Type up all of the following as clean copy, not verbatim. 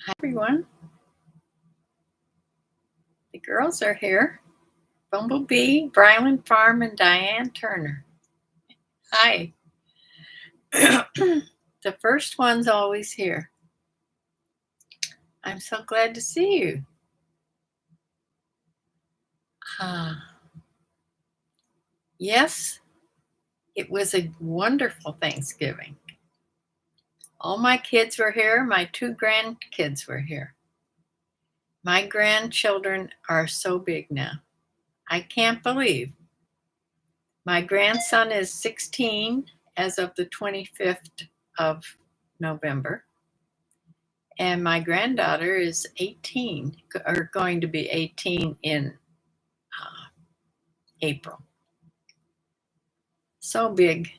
Hi, everyone. The girls are here. Bumblebee, Bryland Farm, and Diane Turner. Hi. The first one's always here. I'm so glad to see you. Yes, it was a wonderful Thanksgiving. All my kids were here. My 2 grandkids were here. My grandchildren are so big now. I can't believe. My grandson is 16 as of the 25th of November. And my granddaughter is 18, or going to be 18 in April. So big.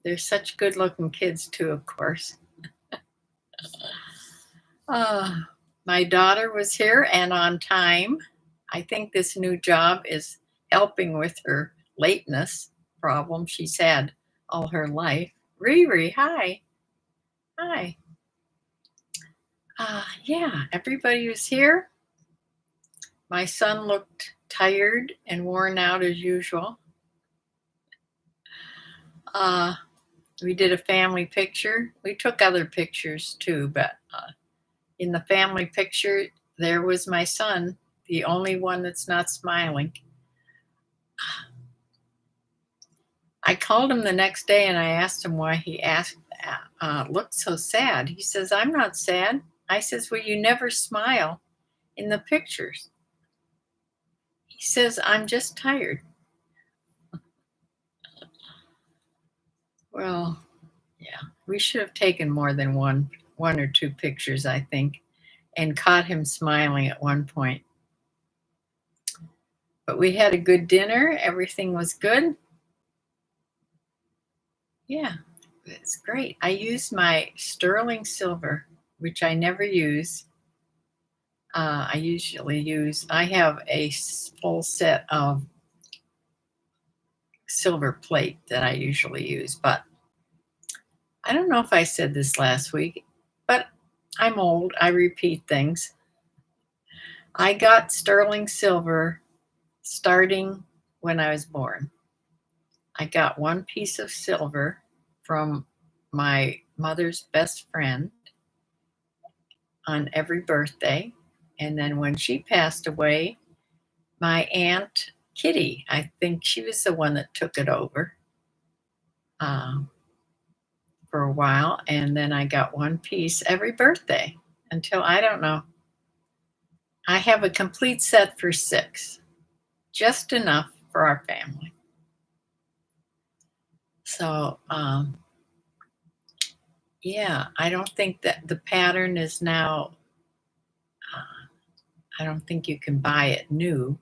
They're such good looking kids too, of course. My daughter was here and on time. I think this new job is helping with her lateness problem she's had all her life. Riri, hi. Hi. Yeah, everybody was here. My son looked tired and worn out as usual. We did a family picture. We took other pictures too, but in the family picture, there was my son, the only one that's not smiling. I called him the next day and I asked him why he looked so sad. He says, "I'm not sad." I says, "Well, you never smile in the pictures." He says, "I'm just tired." Well, yeah, we should have taken more than one or two pictures, I think, and caught him smiling at one point. But we had a good dinner. Everything was good. Yeah, it's great. I used my sterling silver, which I never use. I have a full set of silver plate that I usually use, but I don't know if I said this last week, but I'm old. I repeat things. I got sterling silver starting when I was born. I got one piece of silver from my mother's best friend on every birthday. And then when she passed away, my Aunt Kitty, I think she was the one that took it over for a while. And then I got one piece every birthday until, I don't know. I have a complete set for 6, just enough for our family. So, yeah, I don't think that the pattern is now, I don't think you can buy it new.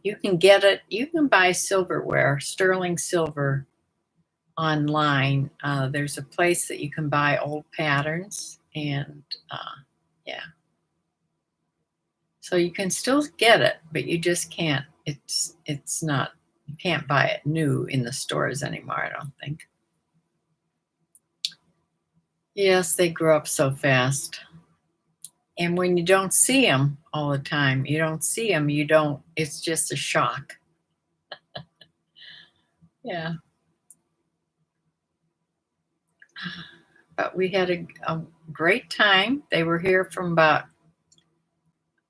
You can get it, you can buy silverware, sterling silver online. There's a place that you can buy old patterns, and yeah. So you can still get it, but you just can't, it's not, you can't buy it new in the stores anymore, I don't think. Yes, they grow up so fast. And when you don't see them all the time, you don't see them, it's just a shock. Yeah. But we had a great time. They were here from about,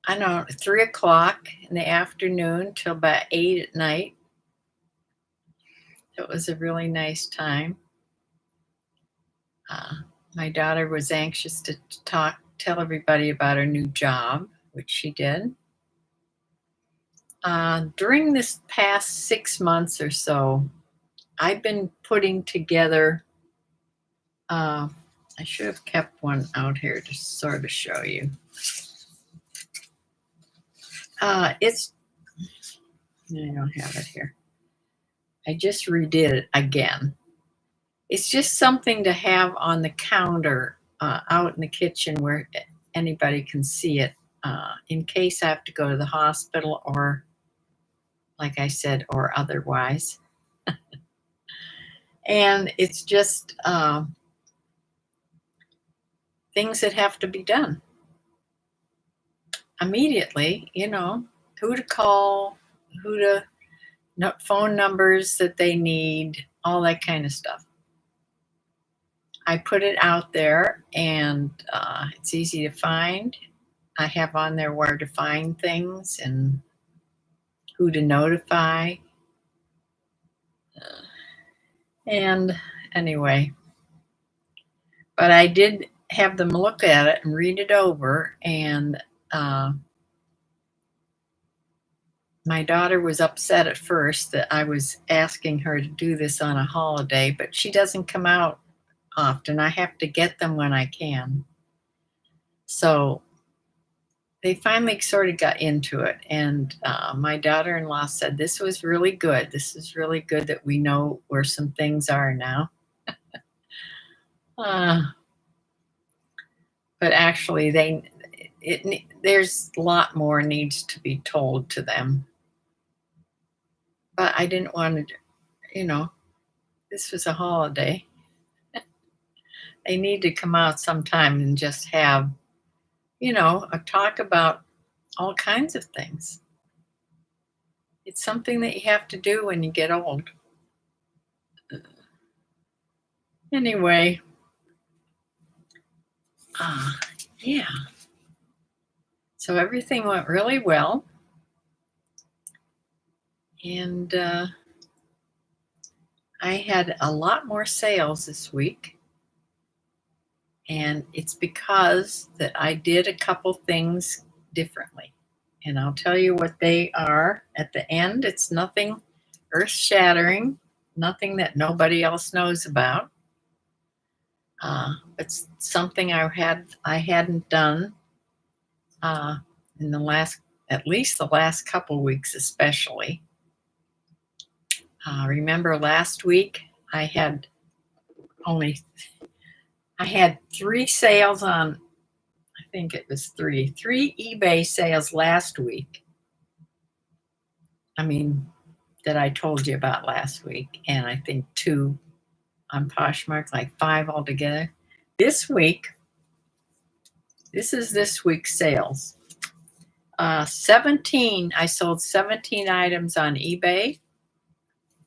I don't know, 3 o'clock in the afternoon till about 8 at night. It was a really nice time. My daughter was anxious to tell everybody about her new job, which she did. During this past 6 months or so, I've been putting together, I should have kept one out here to sort of show you. I don't have it here. I just redid it again. It's just something to have on the counter out in the kitchen where anybody can see it in case I have to go to the hospital, or, like I said, or otherwise. And it's just things that have to be done immediately, who to call, who to, phone numbers that they need, all that kind of stuff. I put it out there, and it's easy to find. I have on there where to find things and who to notify. And anyway, but I did have them look at it and read it over, and my daughter was upset at first that I was asking her to do this on a holiday, but she doesn't come out often. I have to get them when I can. So they finally sort of got into it, and my daughter-in-law said, this was really good. This is really good that we know where some things are now. But actually, there's a lot more needs to be told to them. But I didn't want to, this was a holiday. They need to come out sometime and just have, a talk about all kinds of things. It's something that you have to do when you get old. Anyway, yeah. So everything went really well. And I had a lot more sales this week. And it's because that I did a couple things differently. And I'll tell you what they are at the end. It's nothing earth-shattering, nothing that nobody else knows about. It's something I hadn't done in at least the last couple weeks, especially. Remember last week I had 3 sales on, I think it was 3 eBay sales last week. That I told you about last week, and I think 2 on Poshmark, like 5 altogether. This week, this is this week's sales. 17, I sold 17 items on eBay,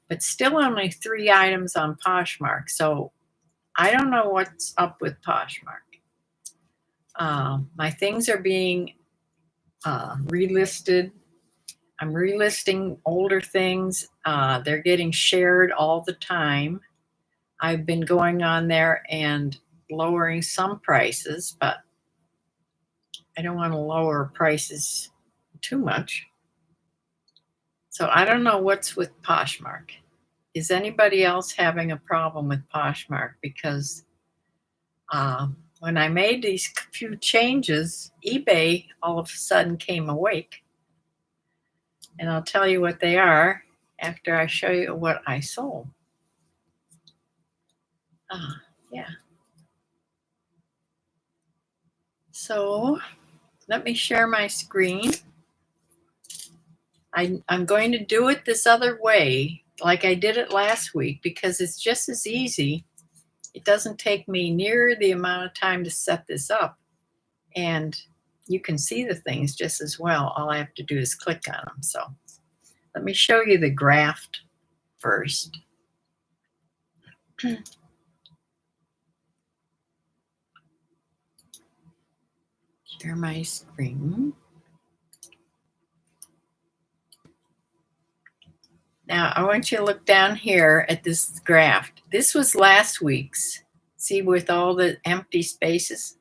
but still only 3 items on Poshmark. So I don't know what's up with Poshmark. My things are being relisted. I'm relisting older things. They're getting shared all the time. I've been going on there and lowering some prices, but I don't want to lower prices too much. So I don't know what's with Poshmark. Is anybody else having a problem with Poshmark? Because when I made these few changes, eBay all of a sudden came awake. And I'll tell you what they are after I show you what I sold. Yeah. So let me share my screen. I'm going to do it this other way, like I did it last week, because it's just as easy. It doesn't take me near the amount of time to set this up. And you can see the things just as well. All I have to do is click on them. So let me show you the graph first. Share my screen. Now I want you to look down here at this graph. This was last week's. See, with all the empty spaces?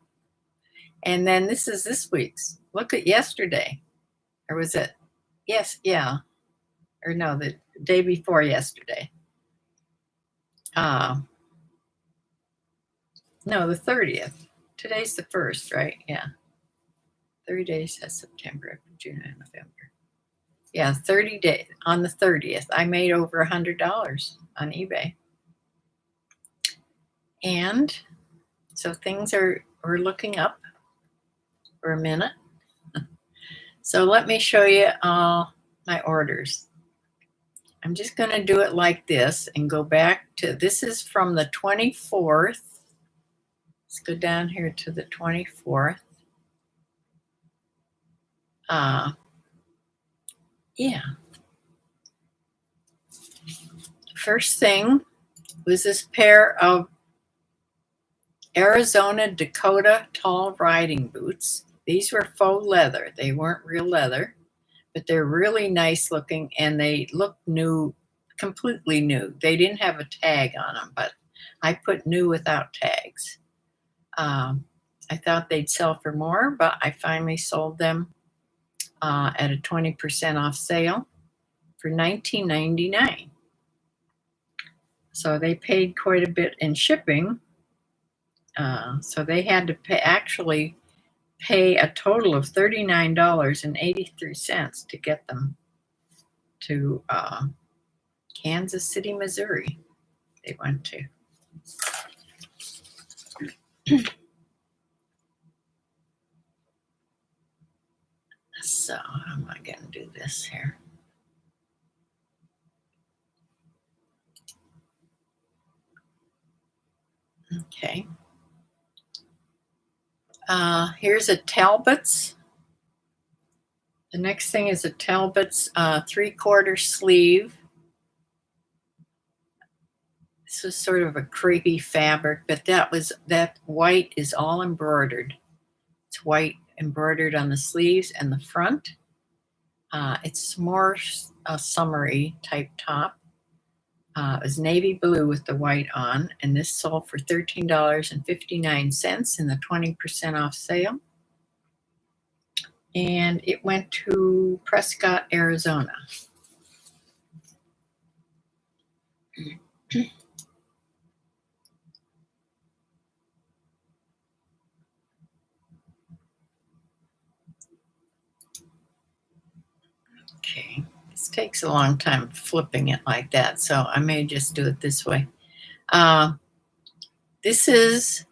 And then this is this week's. Look at yesterday. Or was it? Yes, yeah. Or no, the day before yesterday. No, the 30th. Today's the 1st, right? Yeah. 30 days, that's September, June, and November. Yeah, 30 days. On the 30th, I made over $100 on eBay. And so things are looking up for a minute. So let me show you all my orders. I'm just going to do it like this and go back to, this is from the 24th Let's go down here to the 24th. Yeah. First thing was this pair of Arizona Dakota tall riding boots. These were faux leather. They weren't real leather, but they're really nice looking and they look new, completely new. They didn't have a tag on them, but I put new without tags. I thought they'd sell for more, but I finally sold them at a 20% off sale for $19.99. So they paid quite a bit in shipping. So they had to actually pay a total of $39.83 to get them to Kansas City, Missouri. They went to. So how am I going to do this here? Okay. Here's a Talbot's. The next thing is a Talbot's 3/4 sleeve. This was sort of a creepy fabric, but that white is all embroidered. It's white embroidered on the sleeves and the front. It's more a summery type top. It was navy blue with the white on, and this sold for $13.59 in the 20% off sale. And it went to Prescott, Arizona. Okay, this takes a long time flipping it like that, so I may just do it this way. This is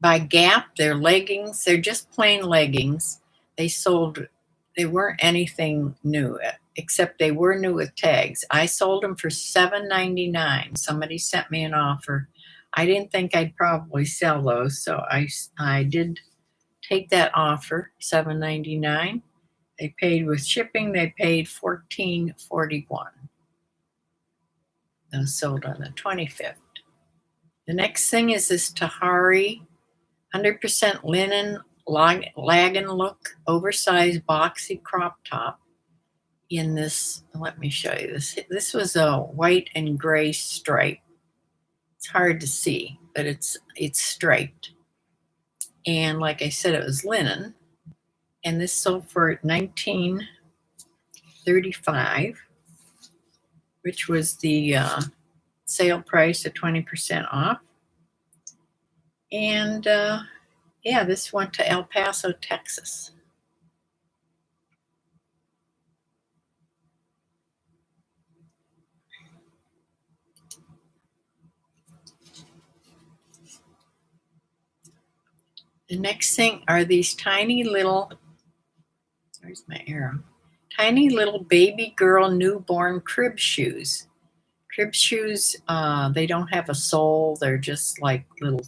by Gap. They're leggings. They're just plain leggings. They weren't anything new, except they were new with tags. I sold them for $7.99. Somebody sent me an offer. I didn't think I'd probably sell those, so I did take that offer, $7.99. They paid with shipping. They paid $14.41. Those sold on the 25th. The next thing is this Tahari 100% linen lagan look oversized boxy crop top in this. Let me show you this. This was a white and gray stripe. It's hard to see, but it's striped. And like I said, it was linen. And this sold for $19.35, which was the sale price at 20% off. And yeah, this went to El Paso, Texas. The next thing are these tiny little, where's my arrow? Tiny little baby girl newborn crib shoes. Crib shoes, they don't have a sole. They're just like little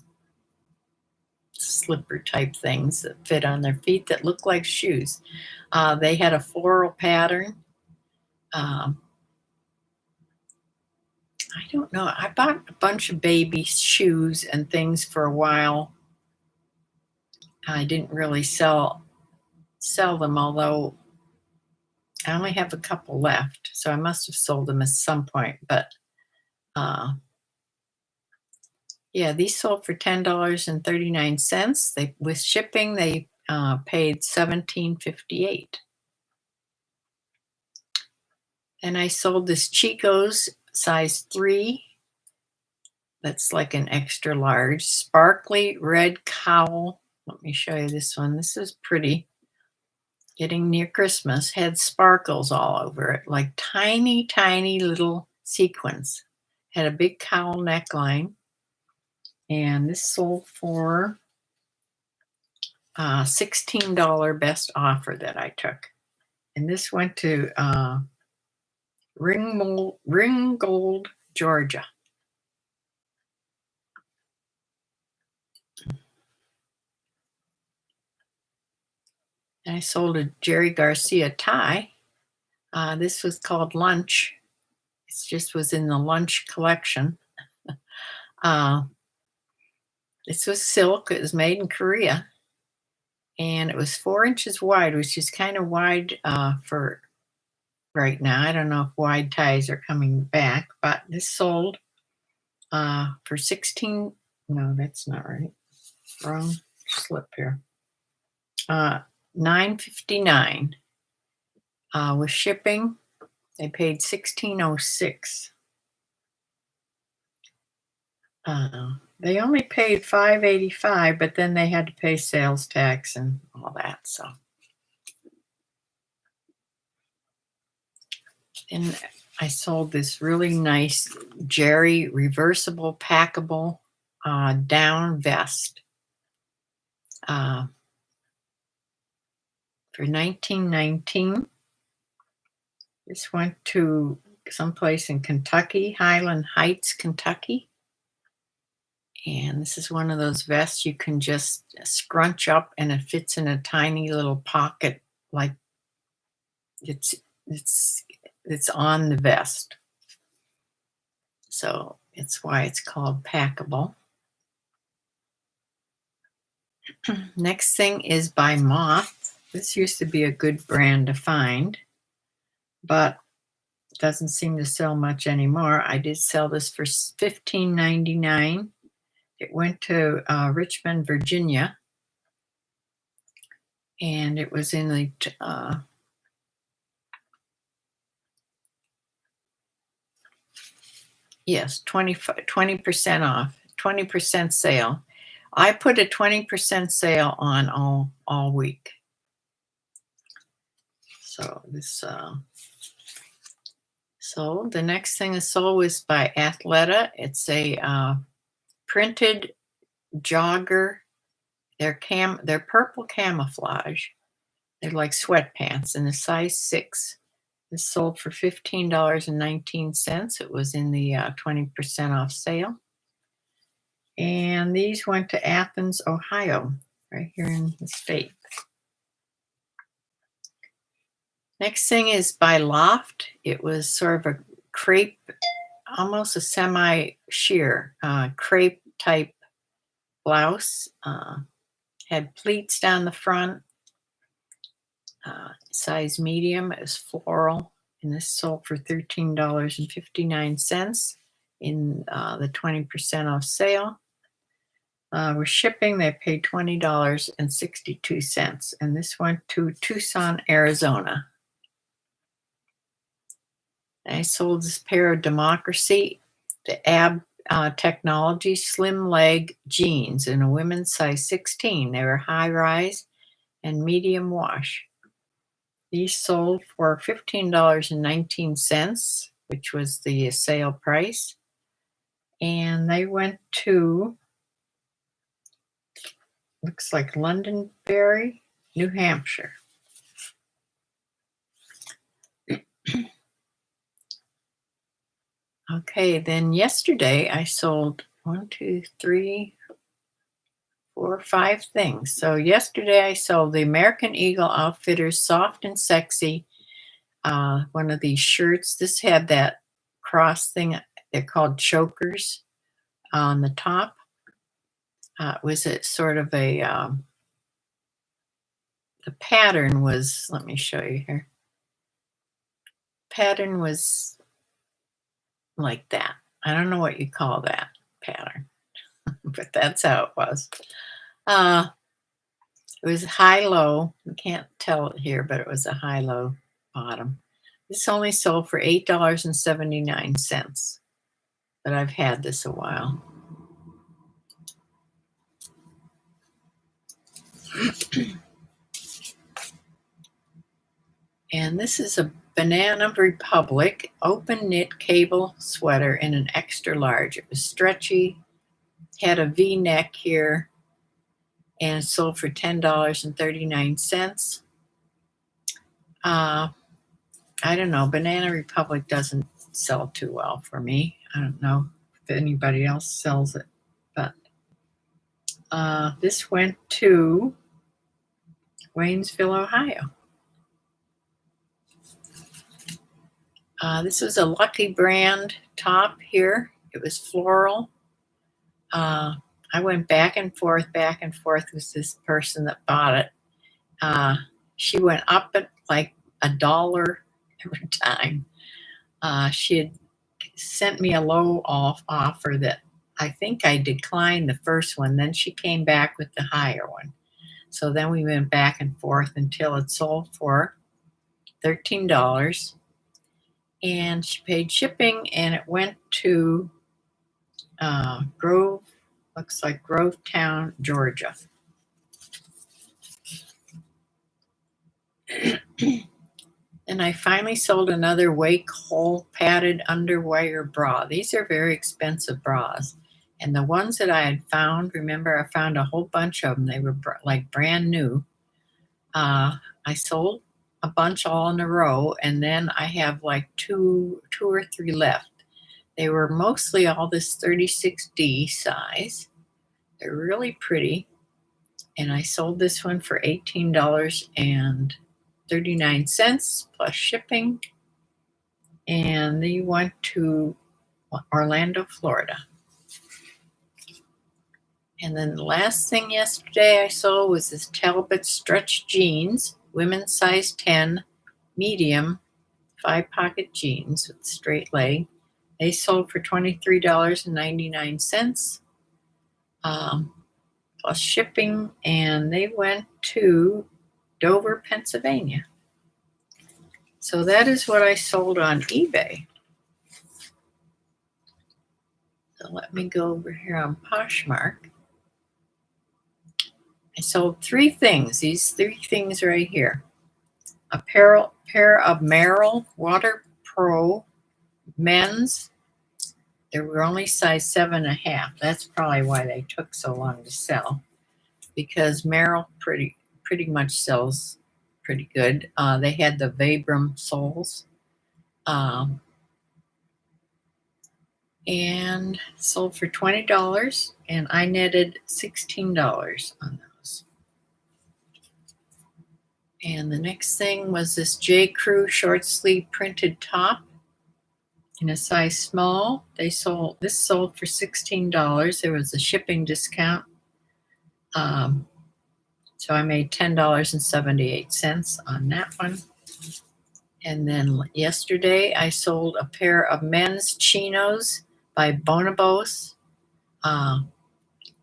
slipper type things that fit on their feet that look like shoes. They had a floral pattern. I don't know. I bought a bunch of baby shoes and things for a while. I didn't really sell them, although I only have a couple left, so I must have sold them at some point. But yeah, these sold for $10.39. They with shipping they paid $17.58. And I sold this Chico's size 3. That's like an extra large sparkly red cowl. Let me show you this one. This is pretty. Getting near Christmas, had sparkles all over it, like tiny, tiny little sequins. Had a big cowl neckline. And this sold for $16 best offer that I took. And this went to Ringgold, Georgia. I sold a Jerry Garcia tie. This was called Lunch. It just was in the lunch collection. Uh, this was silk. It was made in Korea. And it was 4 inches wide, which is kind of wide for right now. I don't know if wide ties are coming back, but this sold for 16. No, that's not right. Wrong slip here. $9.59 with shipping. They paid $16.06. They only paid $5.85, but then they had to pay sales tax and all that. So, and I sold this really nice Jerry reversible packable down vest for $19.19. This went to someplace in Kentucky, Highland Heights, Kentucky. And this is one of those vests you can just scrunch up and it fits in a tiny little pocket, like it's on the vest. So it's why it's called packable. Next thing is by Moth. This used to be a good brand to find, but doesn't seem to sell much anymore. I did sell this for $15.99. It went to Richmond, Virginia, and it was in the yes, 20% off, 20% sale. I put a 20% sale on all week. So this sold. The next thing is sold was by Athleta. It's a printed jogger. They're purple camouflage. They're like sweatpants in a size 6. This sold for $15.19. It was in the 20% off sale. And these went to Athens, Ohio, right here in the state. Next thing is by Loft. It was sort of a crepe, almost a semi-sheer crepe type blouse. Had pleats down the front. Size medium. It was floral, and this sold for $13.59 in the 20% off sale. With shipping, they paid $20.62, and this went to Tucson, Arizona. I sold this pair of Democracy, the Ab Technology slim leg jeans in a women's size 16. They were high rise and medium wash. These sold for $15.19, which was the sale price. And they went to, looks like Londonderry, New Hampshire. Okay, then yesterday I sold 5 things. So yesterday I sold the American Eagle Outfitters Soft and Sexy, one of these shirts. This had that cross thing. They're called chokers on the top. It was a sort of a, the pattern was, let me show you here. Pattern was like that. I don't know what you call that pattern, but that's how it was. It was high-low. You can't tell it here, but it was a high-low bottom. This only sold for $8.79, but I've had this a while. And this is a Banana Republic open knit cable sweater in an extra large. It was stretchy, had a V-neck here, and sold for $10.39. I don't know. Banana Republic doesn't sell too well for me. I don't know if anybody else sells it, but this went to Waynesville, Ohio. This was a Lucky Brand top here. It was floral. I went back and forth with this person that bought it. She went up at like $1 every time. She had sent me a low offer that I think I declined the first one. Then she came back with the higher one. So then we went back and forth until it sold for $13. And she paid shipping, and it went to looks like Grovetown, Georgia. And I finally sold another Wake Hole padded underwire bra. These are very expensive bras. And the ones that I had found, remember I found a whole bunch of them. They were like brand new. I sold a bunch all in a row, and then I have like two or three left. They were mostly all this 36D size. They're really pretty. And I sold this one for $18.39 plus shipping. And they went to Orlando, Florida. And then the last thing yesterday I sold was this Talbot stretch jeans, women's size 10, medium, 5-pocket jeans with straight leg. They sold for $23.99 plus shipping, and they went to Dover, Pennsylvania. So that is what I sold on eBay. So let me go over here on Poshmark. I sold 3 things. These 3 things right here. A pair of Merrell Water Pro men's. They were only size 7.5. That's probably why they took so long to sell, because Merrell pretty much sells pretty good. They had the Vibram soles, and sold for $20, and I netted $16 on those. And the next thing was this J. Crew short sleeve printed top in a size small. This sold for $16. There was a shipping discount. So I made $10.78 on that one. And then yesterday I sold a pair of men's chinos by Bonobos.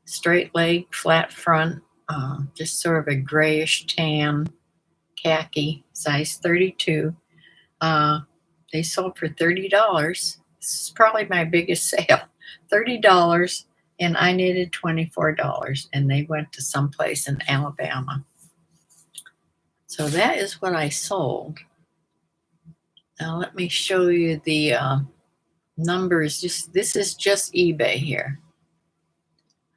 Straight leg, flat front, just sort of a grayish tan, khaki, size 32. They sold for $30. This is probably my biggest sale. $30, and I needed $24, and they went to someplace in Alabama. So that is what I sold. Now let me show you the numbers. This is just eBay here.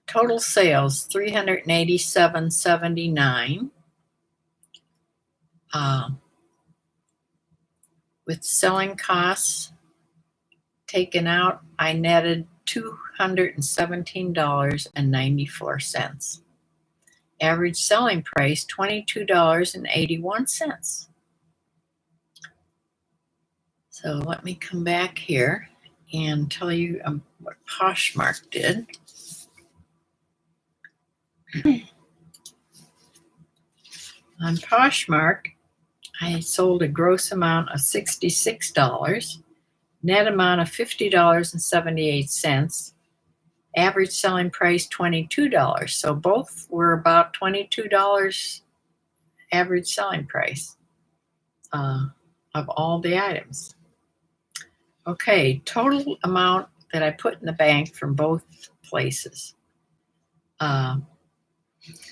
Total sales $387.79. With selling costs taken out, I netted $217.94. Average selling price $22.81. So let me come back here and tell you what Poshmark did. On Poshmark, I sold a gross amount of $66, net amount of $50.78, average selling price $22. So both were about $22 average selling price of all the items. Okay, total amount that I put in the bank from both places.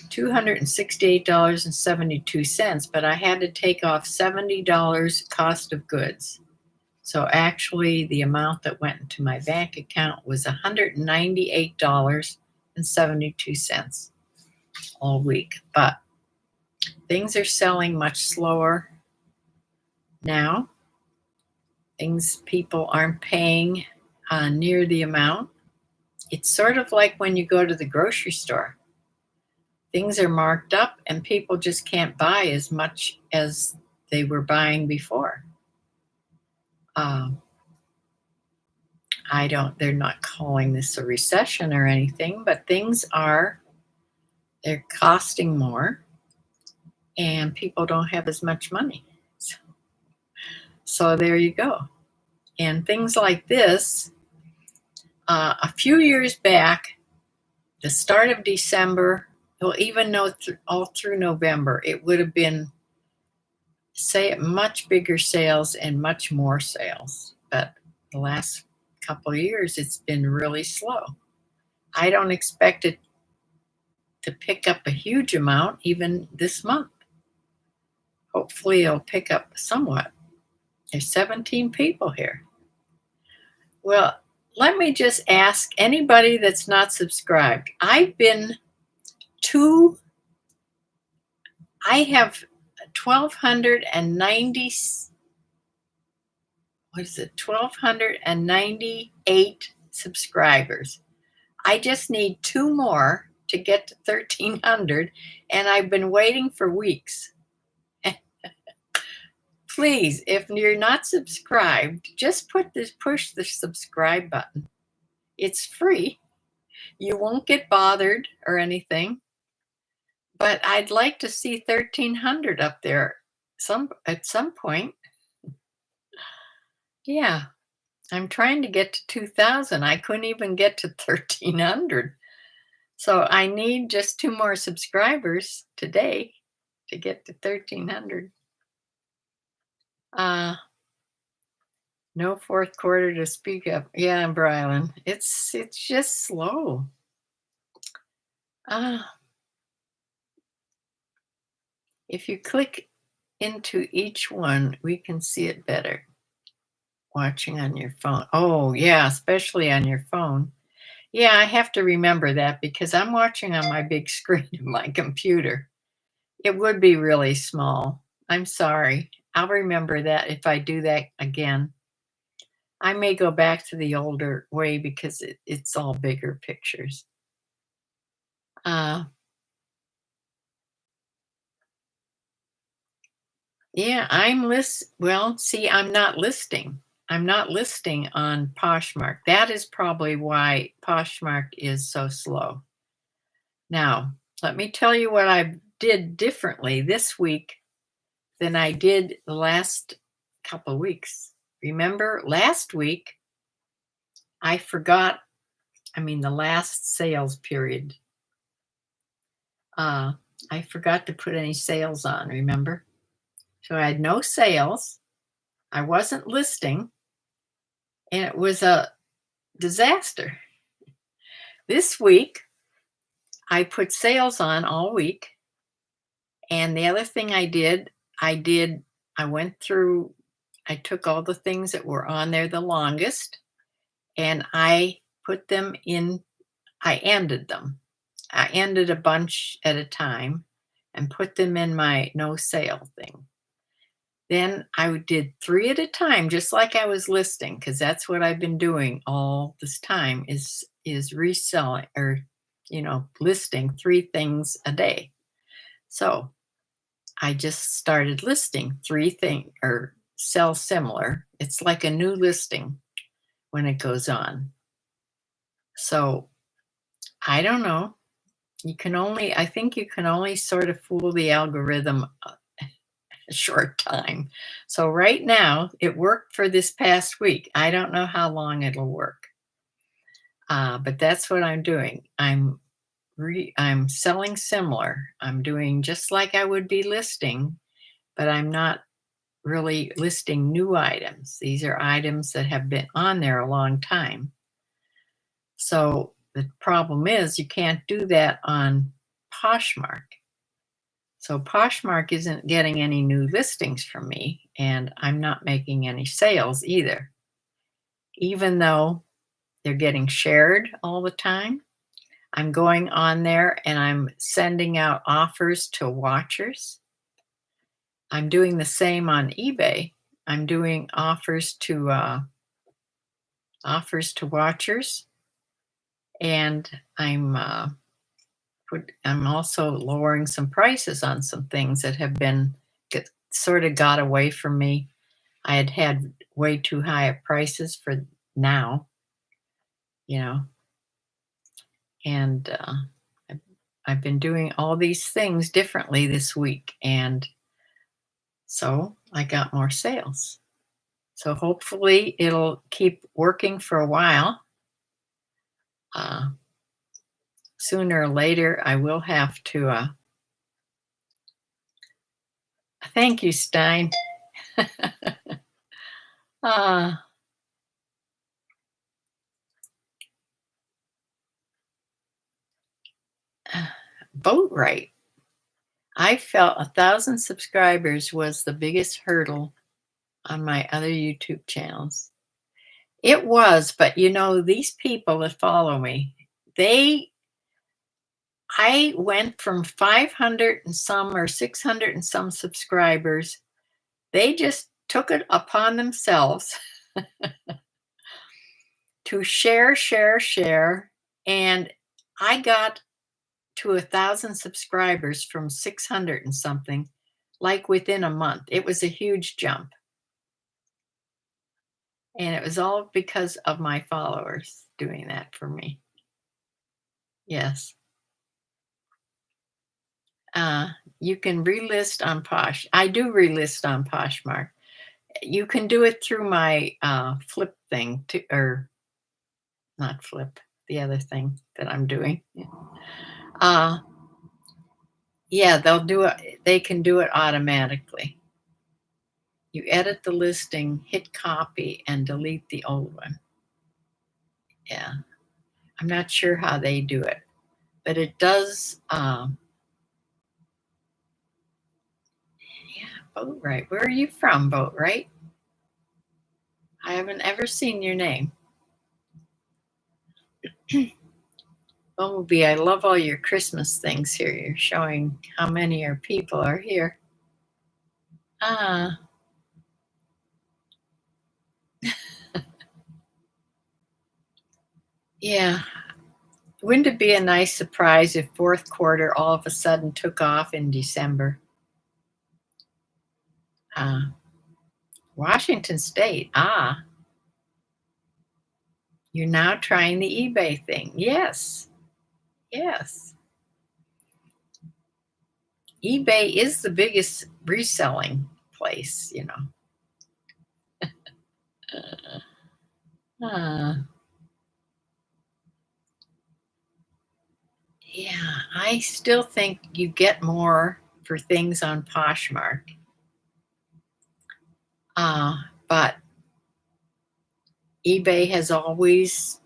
$268.72, but I had to take off $70 cost of goods. So actually the amount that went into my bank account was $198.72 all week. But things are selling much slower now. People aren't paying near the amount. It's sort of like when you go to the grocery store. things are marked up and people just can't buy as much as they were buying before. Um, they're not calling this a recession or anything, but they're costing more and people don't have as much money. So there you go. And things like this, a few years back, the start of December, well, even though all through November, it would have been, say, much bigger sales and much more sales. But the last couple of years, it's been really slow. I don't expect it to pick up a huge amount even this month. Hopefully, it'll pick up somewhat. There's 17 people here. Well, let me just ask anybody that's not subscribed. I have 1,290, what is it, 1,298 subscribers. I just need 2 more to get to 1,300, and I've been waiting for weeks. Please, if you're not subscribed, just push the subscribe button. It's free. You won't get bothered or anything. But I'd like to see 1,300 up there at some point. Yeah, I'm trying to get to 2,000. I couldn't even get to 1,300. So I need just 2 more subscribers today to get to 1,300. No fourth quarter to speak of. Yeah, Brylan, it's just slow. If you click into each one, we can see it better. Watching on your phone. Oh, yeah, especially on your phone. Yeah, I have to remember that because I'm watching on my big screen of my computer. It would be really small. I'm sorry. I'll remember that if I do that again. I may go back to the older way because it's all bigger pictures. Yeah, well, see, I'm not listing. I'm not listing on Poshmark. That is probably why Poshmark is so slow. Now, let me tell you what I did differently this week than I did the last couple of weeks. Remember, last week, I forgot, the last sales period. I forgot to put any sales on, remember? So I had no sales. I wasn't listing, and it was a disaster. This week, I put sales on all week. And the other thing I went through, I took all the things that were on there the longest, and I put them in, I ended them. I ended a bunch at a time and put them in my no sale thing. Then I did 3 at a time, just like I was listing, because that's what I've been doing all this time is reselling or, listing 3 things a day. So I just started listing 3 things or sell similar. It's like a new listing when it goes on. So I don't know. I think you can only sort of fool the algorithm a short time. So right now, it worked for this past week. I don't know how long it'll work. But that's what I'm doing. I'm selling similar. I'm doing just like I would be listing, but I'm not really listing new items. These are items that have been on there a long time. So the problem is you can't do that on Poshmark. So Poshmark isn't getting any new listings from me, and I'm not making any sales either. Even though they're getting shared all the time, I'm going on there and I'm sending out offers to watchers. I'm doing the same on eBay. I'm doing offers to watchers, and I'm I'm also lowering some prices on some things that have been sort of got away from me. I had way too high of prices for now, you know, and I've, I've been doing all these things differently this week, and so I got more sales. So hopefully it'll keep working for a while. Uh, Sooner or later, I will have to. Thank you, Stein. uh, Vote right. I felt 1,000 subscribers was the biggest hurdle on my other YouTube channels. It was, but these people that follow me, I went from 500 and some or 600 and some subscribers. They just took it upon themselves to share. And I got to 1,000 subscribers from 600 and something, like within a month. It was a huge jump. And it was all because of my followers doing that for me. Yes. You can relist on Posh. I do relist on Poshmark. You can do it through my flip thing, or not flip, the other thing that I'm doing. Uh, yeah, they'll do it. They can do it automatically. You edit the listing, hit copy, and delete the old one. Yeah, I'm not sure how they do it, but it does. Yeah, Boat Right. Where are you from, Boat Right? I haven't ever seen your name. Bumblebee, I love all your Christmas things here. You're showing how many people are here. Ah, yeah. Wouldn't it be a nice surprise if fourth quarter all of a sudden took off in December? Uh, Washington State. Ah, you're now trying the eBay thing. Yes. Yes. eBay is the biggest reselling place. Uh, yeah, I still think you get more for things on Poshmark. But eBay has always,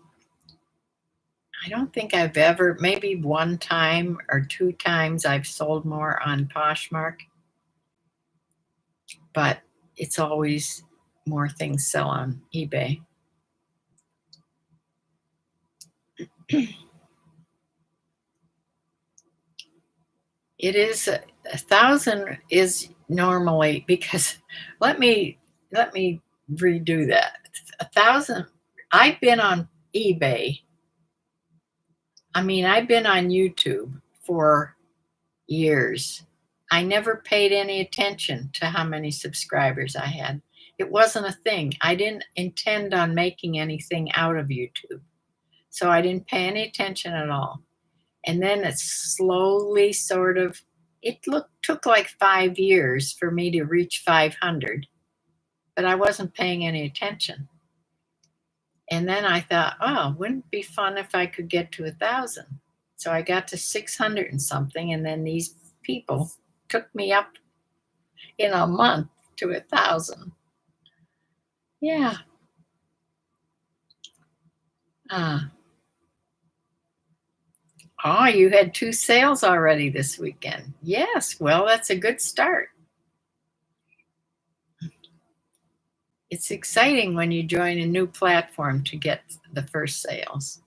I don't think I've ever, maybe one time or two times I've sold more on Poshmark, but it's always more things sell on eBay. It is 1,000 is normally, because let me redo that. 1,000. I've been on eBay. I mean, I've been on YouTube for years. I never paid any attention to how many subscribers I had. It wasn't a thing. I didn't intend on making anything out of YouTube. So I didn't pay any attention at all. And then it slowly took like 5 years for me to reach 500, but I wasn't paying any attention. And then I thought, oh, wouldn't it be fun if I could get to 1,000? So I got to 600 and something, and then these people took me up in a month to 1,000. Yeah. Oh, you had 2 sales already this weekend. Yes, well, that's a good start. It's exciting when you join a new platform to get the first sales.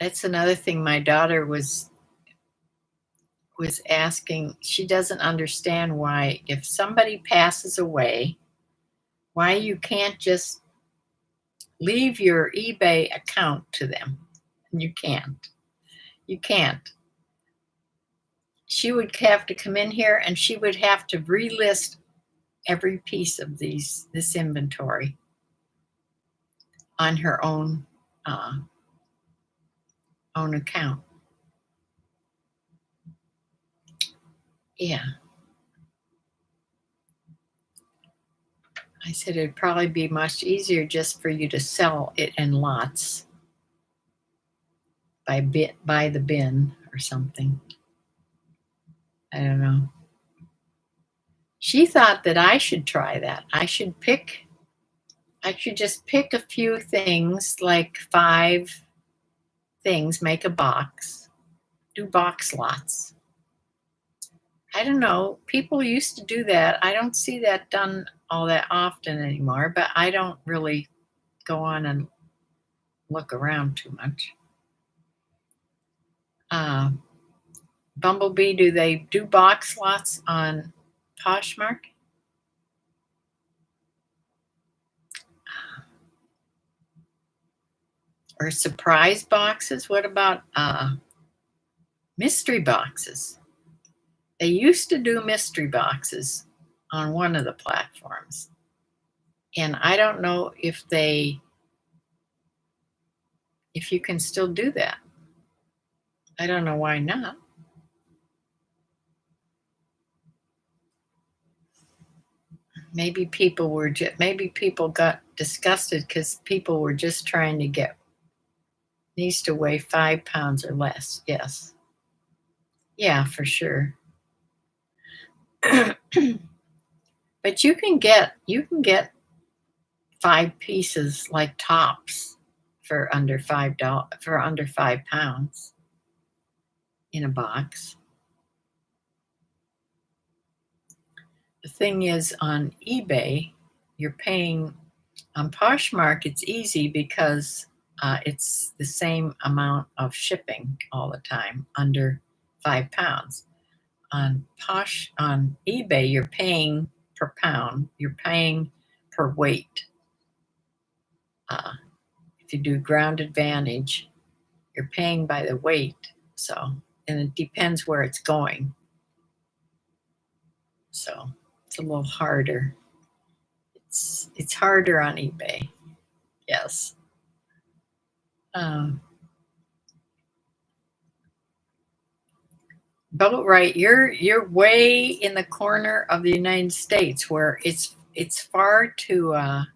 That's another thing my daughter was asking. She doesn't understand why, if somebody passes away, why you can't just leave your eBay account to them. And you can't. You can't. She would have to come in here and she would have to relist every piece of this inventory on her own account. Yeah. I said it'd probably be much easier just for you to sell it in lots by the bin or something. I don't know. She thought that I should try that. I should just pick a few things, like 5 things, make a box, do box lots. I don't know. People used to do that. I don't see that done all that often anymore, but I don't really go on and look around too much. Bumblebee, do they do box lots on Poshmark? Or surprise boxes? What about mystery boxes? They used to do mystery boxes on one of the platforms. And I don't know if you can still do that. I don't know why not. Maybe people got disgusted because people were just trying to get needs to weigh 5 pounds or less. Yes. Yeah, for sure. But you can get 5 pieces like tops for under £5 in a box. The thing is, on eBay, you're paying. On Poshmark, it's easy because it's the same amount of shipping all the time, under £5. On eBay, you're paying per pound. You're paying per weight. If you do Ground Advantage, you're paying by the weight. So, and it depends where it's going. So it's a little harder. It's harder on eBay. Yes. Boat right, you're way in the corner of the United States where it's far to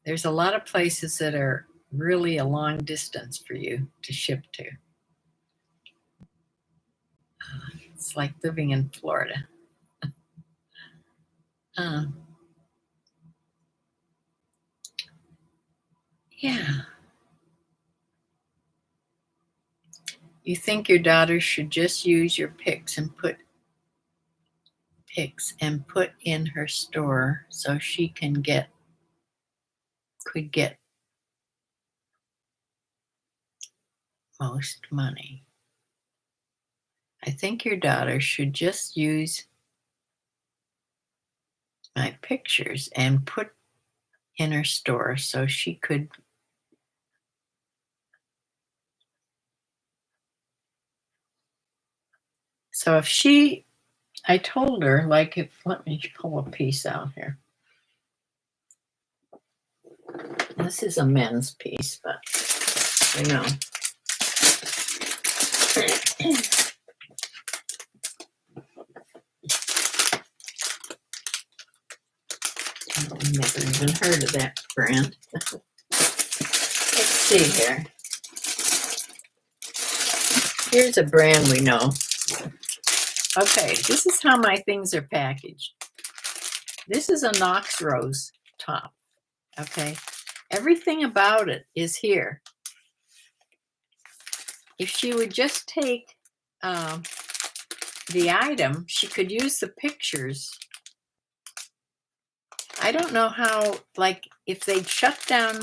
there's a lot of places that are really a long distance for you to ship to. It's like living in Florida. Yeah. You think your daughter should just use your pics and put in her store so she could get most money. I think your daughter should just use my pictures and put in her store so she could. So I told her, like, let me pull a piece out here. This is a men's piece, but I've never even heard of that brand. Let's see here. Here's a brand we know. Okay, this is how my things are packaged. This is a Knox Rose top. Okay, everything about it is here. If she would just take the item, she could use the pictures. I don't know how, like, if they'd shut down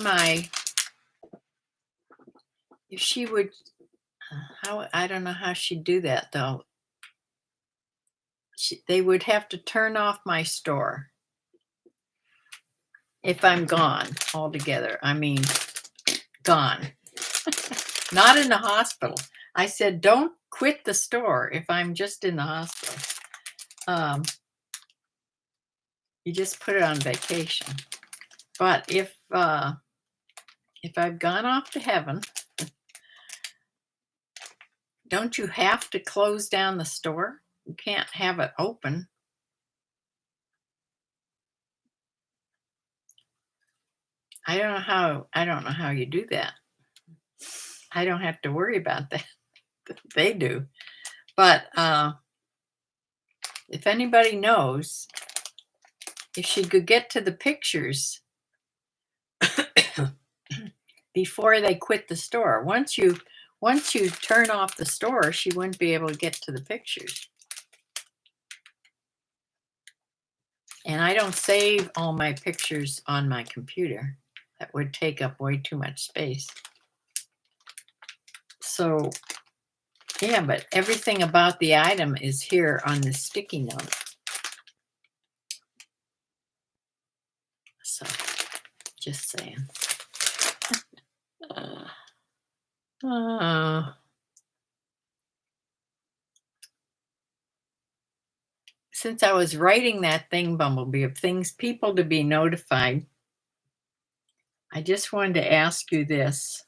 if she would, I don't know how she'd do that, though. They would have to turn off my store. if I'm gone altogether. I mean, gone. Not in the hospital. I said, don't quit the store if I'm just in the hospital. You just put it on vacation. But if I've gone off to heaven, don't you have to close down the store? You can't have it open. I don't know how you do that. I don't have to worry about that. They do. But if anybody knows, if she could get to the pictures before they quit the store. Once you turn off the store, she wouldn't be able to get to the pictures. And I don't save all my pictures on my computer. That would take up way too much space. So, yeah, but everything about the item is here on the sticky note. So, just saying. Since I was writing that thing, Bumblebee, of things people to be notified, I just wanted to ask you this.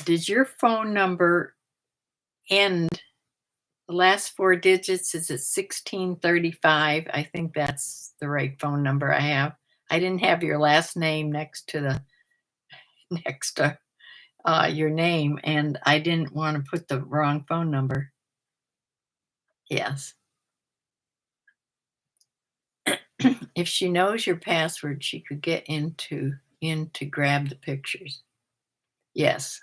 Did your phone number end, the last four digits, is it 1635? I think that's the right phone number I have. I didn't have your last name next to your name, and I didn't want to put the wrong phone number. Yes. If she knows your password, she could get in to grab the pictures. Yes.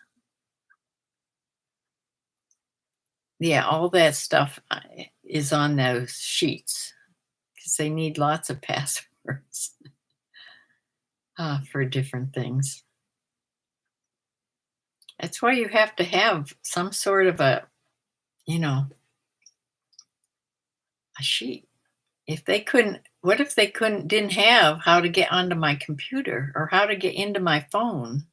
Yeah, all that stuff is on those sheets because they need lots of passwords for different things. That's why you have to have some sort of a sheet. If they couldn't, what if they didn't have how to get onto my computer or how to get into my phone?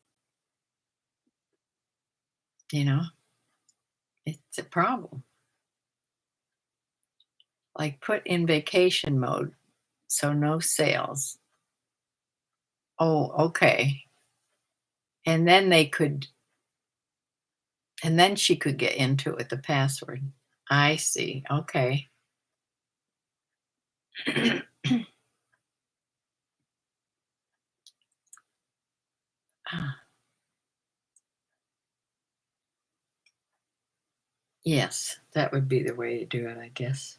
It's a problem. Like put in vacation mode, so no sales. Oh, okay. And then she could get into it, the password. I see. Okay. Yes, that would be the way to do it, I guess.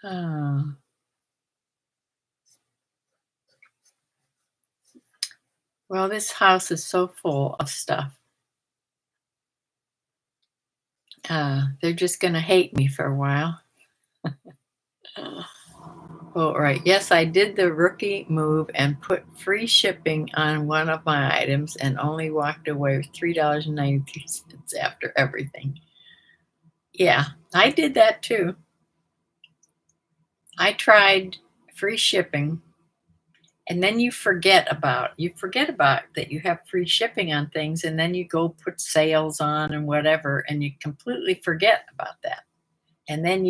Well, this house is so full of stuff. They're just going to hate me for a while. Oh, right. Yes, I did the rookie move and put free shipping on one of my items and only walked away with $3.93 after everything. Yeah, I did that too. I tried free shipping, and then you forget about that you have free shipping on things, and then you go put sales on and whatever, and you completely forget about that. And then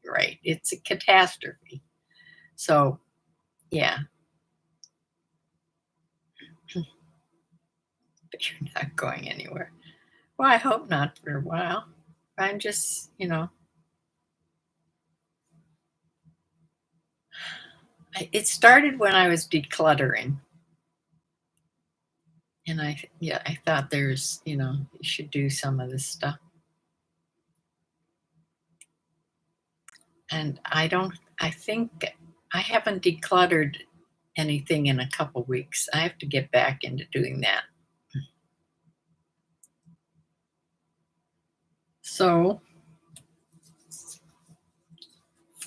right, it's a catastrophe. So, yeah. But you're not going anywhere. Well, I hope not for a while. I'm just, it started when I was decluttering. And I thought there's, you should do some of this stuff. And I think I haven't decluttered anything in a couple weeks. I have to get back into doing that. So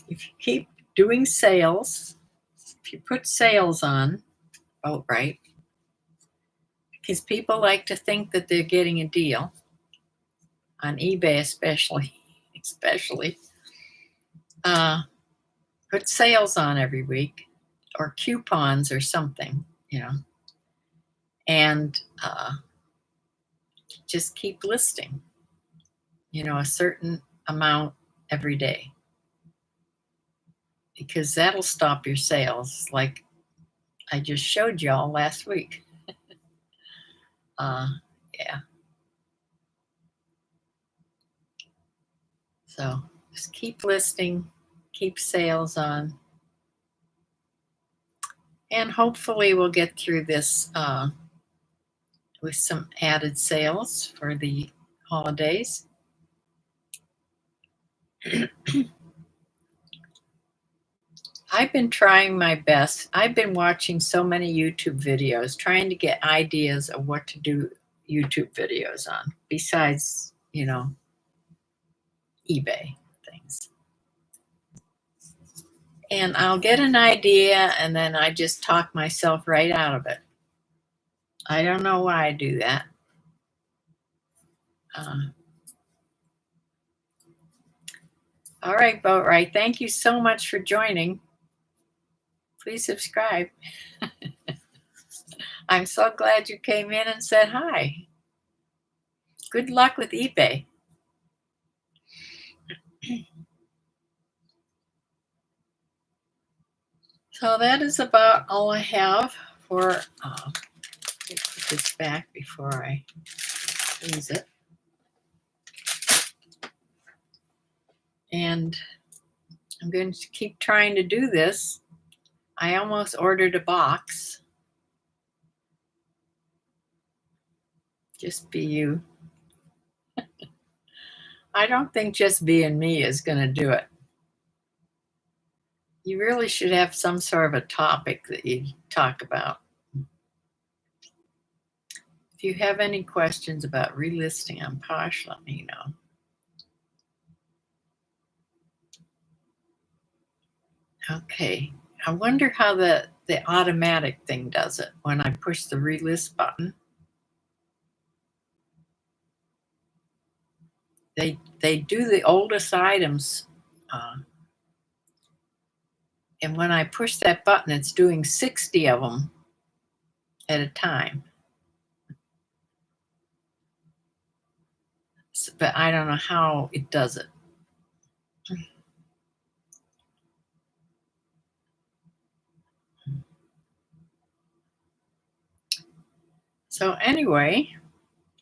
if you keep doing sales, if you put sales on, oh, right, because people like to think that they're getting a deal on eBay, especially. put sales on every week or coupons or something, and just keep listing, a certain amount every day, because that'll stop your sales like I just showed y'all last week. Yeah. So just keep listing, keep sales on, and hopefully we'll get through this with some added sales for the holidays. I've been trying my best. I've been watching so many YouTube videos, trying to get ideas of what to do YouTube videos on, besides, eBay things. And I'll get an idea and then I just talk myself right out of it. I don't know why I do that. All right, Boat Right. Thank you so much for joining. Please subscribe. I'm so glad you came in and said hi. Good luck with eBay. So that is about all I have for, let me put this back before I lose it. And I'm going to keep trying to do this. I almost ordered a box. Just Be You. I don't think Just Being Me is going to do it. You really should have some sort of a topic that you talk about. If you have any questions about relisting on Posh, let me know. Okay, I wonder how the automatic thing does it when I push the relist button. They do the oldest items, and when I push that button, it's doing 60 of them at a time. But I don't know how it does it. So anyway,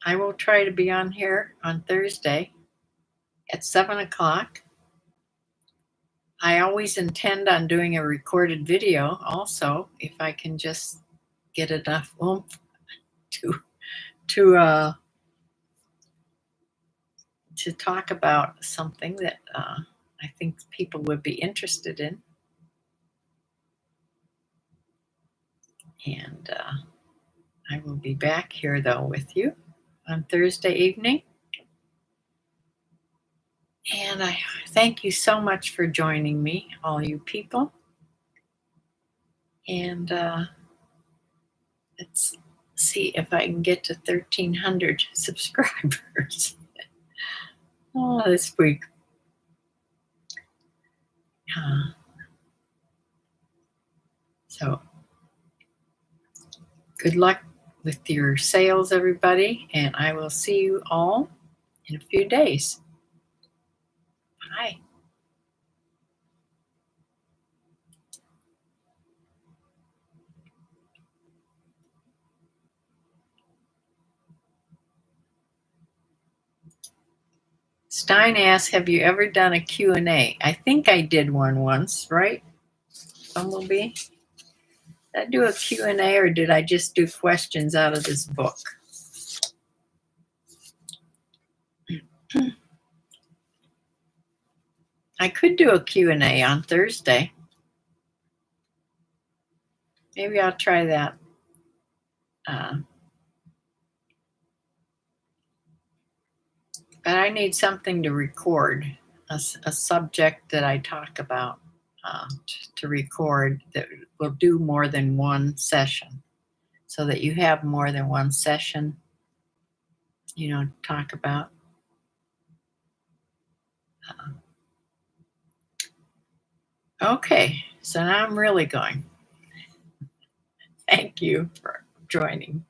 I will try to be on here on Thursday at 7 o'clock. I always intend on doing a recorded video also, if I can just get enough oomph to talk about something that I think people would be interested in. And I will be back here, though, with you on Thursday evening. And I thank you so much for joining me, all you people. And let's see if I can get to 1,300 subscribers this week. So good luck with your sales, everybody, and I will see you all in a few days. Bye. Stein asks, have you ever done a Q&A? I think I did one once, right? Bumblebee? Did I do a Q&A or did I just do questions out of this book? I could do a Q&A on Thursday. Maybe I'll try that. But I need something to record, a subject that I talk about to record that will do more than one session, so that you have more than one session, to talk about. Okay, so now I'm really going. Thank you for joining.